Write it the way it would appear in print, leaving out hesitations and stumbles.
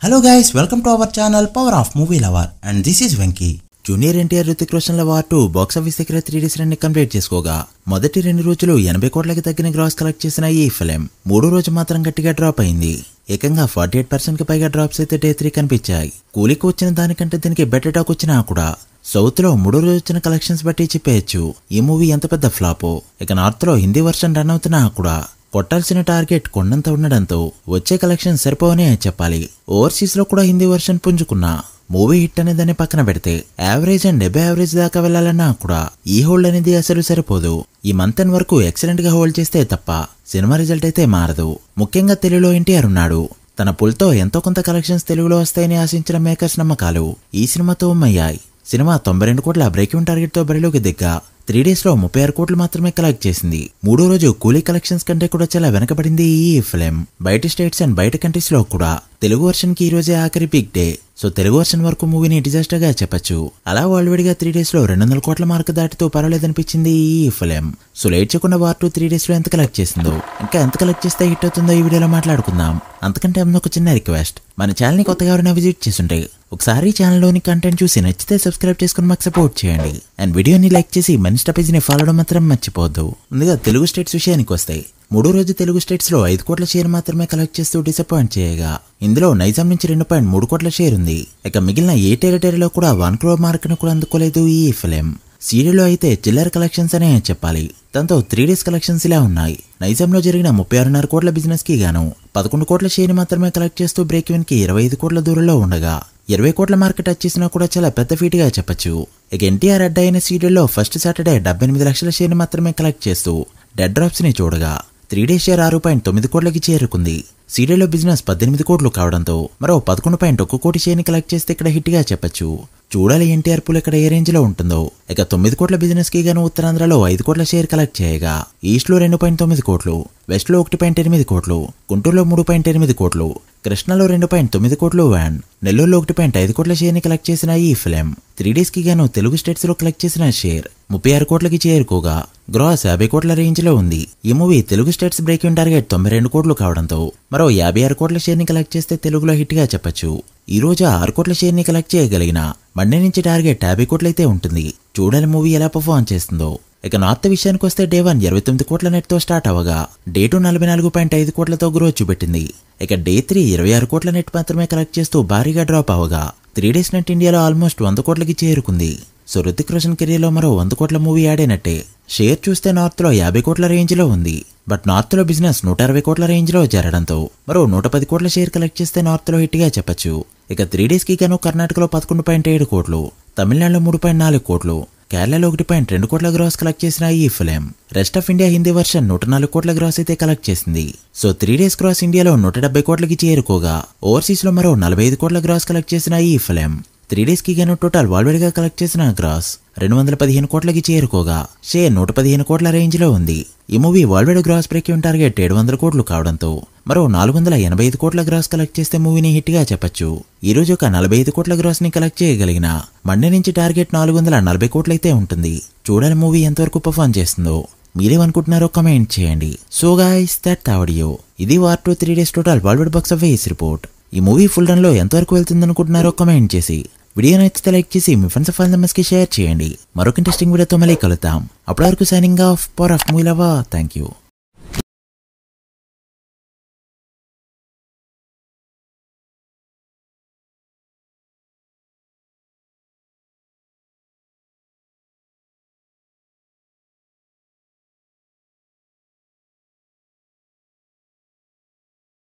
Hello guys, welcome to our channel Power of Movie Lover and this is Venky. Junior NTR Ruthik Roshan ల war 2 box office దగ్గర 3 days run ని complete చేసుకోగా మొదటి 2 రోజులు 80 కోట్లకి తగ్గిన గ్రాస్ కలెక్ట్ చేసిన ఈ ఫిల్మ్ మూడో రోజు మాత్రం గట్టిగా డ్రాప్ అయింది. ఏకంగా 48% కి పైగా డ్రాప్స్ అయితే డే 3 కనిపించాయి. కూలీకి వచ్చిన దానికంటే దీనికి బెటర్ టాక్ వచ్చినా కూడా సౌత్ లో మూడో రోజు వచ్చిన కలెక్షన్స్ బట్టి చెప్పేయచ్చు ఈ మూవీ ఎంత పెద్ద ఫ్లాపో. ఇక నార్త్ లో హిందీ వర్షన్ రన్ అవుతున్నా కూడా కొట్టాల్సిన టార్గెట్ కొండంత ఉండడంతో వచ్చే కలెక్షన్ సరిపోవనే చెప్పాలి. ఓవర్సీస్ లో కూడా హిందీ వర్షన్ పుంజుకున్నా మూవీ హిట్ అనేదాన్ని పక్కన పెడితే యావరేజ్ అండ్ డెబ్బై యావరేజ్ దాకా వెళ్లాలన్నా కూడా ఈ హోల్డ్ అనేది అసలు సరిపోదు. ఈ మంత్ ఎండ్ వరకు ఎక్సలెంట్ గా హోల్డ్ చేస్తే తప్ప సినిమా రిజల్ట్ అయితే మారదు. ముఖ్యంగా తెలుగులో ఎన్టీఆర్ ఉన్నాడు. తన పుల్తో ఎంతో కొంత కలెక్షన్స్ తెలుగులో వస్తాయని ఆశించిన మేకర్స్ నమ్మకాలు ఈ సినిమాతో ఉమ్మయ్యాయి. సినిమా 92 కోట్ల బ్రేక్ ఈవెన్ టార్గెట్ తో బరిలోకి దిగ్గా 3 డేస్ లో 36 కోట్లు మాత్రమే కలెక్ట్ చేసింది. మూడో రోజు కూలీ కలెక్షన్స్ కంటే కూడా చాలా వెనకబడింది ఈ ఫిల్మ్. బయట స్టేట్స్ అండ్ బయట కంట్రీస్ లో కూడా తెలుగు వర్షన్ కి ఈ రోజే ఆఖరి big day. So Telugu version వరకు మూవీని డిజాస్టర్ గా చెప్పొచ్చు. అలా ఆల్రెడీగా 3 డేస్ లో 200 కోట్ల మార్క్ దాటితో పర్వాలేదనిపించింది ఈ ఫిల్మ్. సో లేట్ చేయకుండా వార్ 2 3 డేస్ లో ఎంత కలెక్ట్ చేసిందో ఇంకా ఎంత కలెక్ట్ చేస్తే హిట్ అవుతుందో ఈ వీడియోలో మాట్లాడుకుందాం. అంతకంటే ముందు ఒక చిన్న రిక్వెస్ట్, మన ఛానల్ ని కొత్తగా ఎవరైనా విజిట్ చేస్తుంటే ఒకసారి ఛానల్లోని కంటెంట్ చూసి నచ్చితే సబ్స్క్రైబ్ చేసుకుని మాకు సపోర్ట్ చేయండి. అండ్ వీడియోని లైక్ చేసి మన ఇన్స్టా పేజ్ ని ఫాలో అవడం మాత్రం మర్చిపోవద్దు. ముందుగా తెలుగు స్టేట్స్ విషయానికి వస్తాయి. మూడో రోజు తెలుగు స్టేట్స్ లో 5 కోట్ల షేర్ మాత్రమే కలెక్ట్ చేస్తూ డిసప్పాయింట్ చేయగా ఇందులో నైజాం నుంచి 2.3 కోట్ల షేర్ ఉంది. ఇక మిగిలిన ఏ టెరిటరీలో కూడా 1 crore మార్క్ ను కూడా అందుకోలేదు ఈ ఫిల్మ్. సీరియల్లో అయితే చిల్లర్ కలెక్షన్స్ అనే చెప్పాలి. దాంతో 3 డేస్ కలెక్షన్స్ ఇలా ఉన్నాయి. నైజాంలో జరిగిన 36.5 కోట్ల బిజినెస్ కి గాను 11 కోట్ల షేర్ మాత్రమే కలెక్ట్ చేస్తూ బ్రేక్ ఈవెన్ కి 25 కోట్ల దూరంలో ఉండగా 20 కోట్ల మార్కెట్ టచ్ చేసినా కూడా చాలా పెద్ద ఫీట్ గా చెప్పొచ్చు. ఇక ఎన్టీఆర్ అడ్డా అయిన సీరియల్లో ఫస్ట్ సాటర్డే 78 లక్షల షేర్ మాత్రమే కలెక్ట్ చేస్తూ డెడ్ డ్రాప్స్ ని చూడగా 3 డేస్ షేర్ 6.9 కోట్లకి చేరుకుంది. సీరియల్లో బిజినెస్ 18 కోట్లు కావడంతో మరో 11.1 కోటి షేర్ ని కలెక్ట్ చేస్తే ఇక్కడ హిట్ గా చెప్పొచ్చు. చూడాలి ఎన్టీఆర్ పూల్ ఇక్కడ ఏ రేంజ్ లో ఉంటుందో. ఇక 9 కోట్ల బిజినెస్ కి గాను ఉత్తరాంధ్రలో 5 కోట్ల షేర్ కలెక్ట్ చేయగా ఈస్ట్ లో 2.9 కోట్లు, వెస్ట్ లో 1.8 కోట్లు, గుంటూరులో 3.8 కోట్లు, కృష్ణలో 2.9 కోట్లు వ్యాన్, నెల్లూరులో 1.5 కోట్ల షేర్ ని కలెక్ట్ చేసిన ఈ ఫిల్మ్ 3 డేస్ కి గాను తెలుగు స్టేట్స్ లో కలెక్ట్ చేసిన షేర్ 36 కోట్లకి చేరుకోగా గ్రాస్ 50 కోట్ల రేంజ్ లో ఉంది. ఈ movie Telugu states break even target 92 కోట్లు కావడంతో మరో 56 కోట్ల షేర్ ని కలెక్ట్ చేస్తే తెలుగులో హిట్ గా చెప్పొచ్చు. ఈ రోజు 6 కోట్ల షేర్ ని కలెక్ట్ చేయగలిగిన మండే నుంచి టార్గెట్ 50 కోట్లయితే ఉంటుంది. చూడాలి మూవీ ఎలా పర్ఫార్మ్ చేస్తుందో. ఇక నార్త్ విషయానికి వస్తే డే 1 29 కోట్ల నెట్ తో స్టార్ట్ అవగా డే 2 44.5 కోట్లతో గ్రోత్ చూపెట్టింది. ఇక డే 3 26 కోట్ల నెట్ మాత్రమే కలెక్ట్ చేస్తూ భారీగా డ్రాప్ అవగా 3 డేస్ నెట్ ఇండియాలో ఆల్మోస్ట్ 100 కోట్లకి చేరుకుంది. సో రుతిక్ రోషన్ కెరీర్ లో మరో 100 కోట్ల మూవీ యాడ్ అయినట్టే. షేర్ చూస్తే నార్త్ లో 50 కోట్ల రేంజ్ లో ఉంది. బట్ నార్త్ లో బిజినెస్ 160 కోట్ల రేంజ్ లో జరగడంతో మరో 110 కోట్ల షేర్ కలెక్ట్ చేస్తే నార్త్ లో హిట్ గా చెప్పొచ్చు. ఇక 3 డేస్ కి గాను కర్ణాటకలో 11.7 కోట్లు, తమిళనాడులో 3.4 కోట్లు, కేరళలో 1.2 కోట్ల గ్రాస్ కలెక్ట్ చేసిన ఈ film rest of India Hindi version 104 కోట్ల గ్రాస్ అయితే కలెక్ట్ చేసింది. సో 3 డేస్ గ్రాస్ ఇండియాలో 170 కోట్లకి చేరుకోగా ఓవర్సీస్ లో మరో 45 కోట్ల గ్రాస్ కలెక్ట్ చేసిన ఈ ఫిల్మ్ 3 డేస్ కి గాను టోటల్ వరల్డ్ గా కలెక్ట్ చేసిన గ్రాస్ 215 కోట్లకి చేరుకోగా షేర్ 115 కోట్ల రేంజ్ లో ఉంది. ఈ movie world gross break even target 700 కోట్లు కావడంతో మరో 485 కోట్ల గ్రాస్ కలెక్ట్ చేస్తే మూవీని హిట్ గా చెప్పొచ్చు. ఈ రోజు ఒక 45 కోట్ల గ్రాస్ ని కలెక్ట్ చేయగలిగిన మండే నుంచి టార్గెట్ 440 కోట్లయితే ఉంటుంది. చూడాలి మూవీ ఎంతవరకు పర్ఫార్మ్ చేస్తుందో. మీరేమనుకుంటున్నారో కమెంట్ చేయండి. So guys that audio. ఇది war 2 3 days total world box office report. ఈ మూవీ ఫుల్ రన్ లో ఎంతవరకు వెళ్తుందనుకుంటున్నారో కమెంట్ చేసి వీడియో నచ్చితే లైక్ చేసి మీ ఫ్రెండ్స్ అండ్ ఫ్యామిలీ మెంబర్స్ కి షేర్ చేయండి. మరొక ఇంట్రెస్టింగ్ వీడియోతో మళ్ళీ కలుద్దాం. అప్పటి వరకు signing off power of movie lover. Thank you.